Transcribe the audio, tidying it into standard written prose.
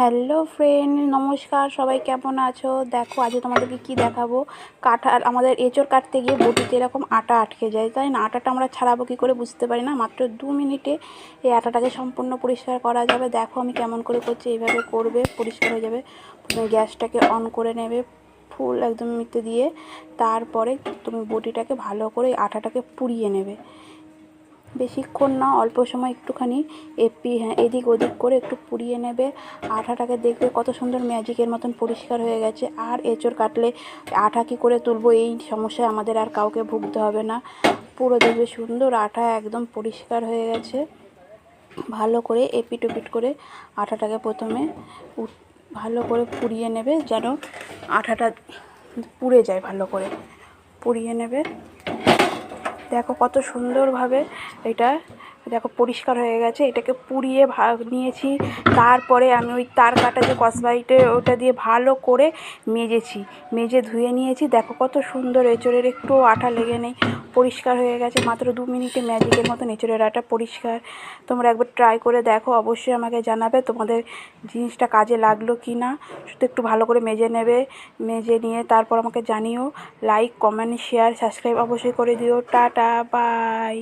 Hello friend, নমস্কার। সবাই কেমন আছো? দেখো আজকে তোমাদেরকে কি দেখাবো। কাঁঠাল আমাদের এঁচড় কাটতে গিয়ে বটিতে এরকম আটা আটকে যায়, তাই না? আটাটা আমরা ছাড়াবো কী করে বুঝতে পারি না। মাত্র 2 মিনিটে এই আটাটাকে সম্পূর্ণ পরিষ্কার করা যাবে। দেখো আমি কেমন করে করছি, এইভাবে করবে, পরিষ্কার হয়ে যাবে। প্রথমে গ্যাসটাকে অন করে নেবে ফুল একদম মিতে দিয়ে, তারপরে তুমি বটিটাকে ভালো করে আটাটাকে পুড়িয়ে নেবে। বেশিক্ষণ না, অল্প সময় একটুখানি এদিক ওদিক করে একটু পুড়িয়ে নেবে আটাটাকে। দেখবে কত সুন্দর ম্যাজিকের মতন পরিষ্কার হয়ে গেছে। আর এঁচড় কাটলে আটা কী করে তুলবো, এই সমস্যায় আমাদের আর কাউকে ভুগতে হবে না। পুরো দেখবে সুন্দর আটা একদম পরিষ্কার হয়ে গেছে। ভালো করে এপিট ওপিট করে আটাটাকে প্রথমে ভালো করে পুড়িয়ে নেবে, যেন আটাটা পুড়ে যায়। ভালো করে পুড়িয়ে নেবে। দেখো কত সুন্দরভাবে এটা দেখো পরিষ্কার হয়ে গেছে। এটাকে পুড়িয়ে নিয়েছি। তারপরে আমি ওই তার কাটা যে কসবাইটে ওটা দিয়ে ভালো করে মেজে ধুয়ে নিয়েছি। দেখো কত সুন্দর, এঁচড়ের একটুও আঠা লেগে নেই, পরিষ্কার হয়ে গেছে। মাত্র 2 মিনিটে ম্যাজিকের মতন এঁচড়ের আটা পরিষ্কার। তোমরা একবার ট্রাই করে দেখো, অবশ্যই আমাকে জানাবে তোমাদের জিনিসটা কাজে লাগলো কি না। শুধু একটু ভালো করে মেজে নেবে, মেজে নিয়ে তারপর আমাকে জানিও। লাইক, কমেন্ট, শেয়ার, সাবস্ক্রাইব অবশ্যই করে দিও। Tata, by.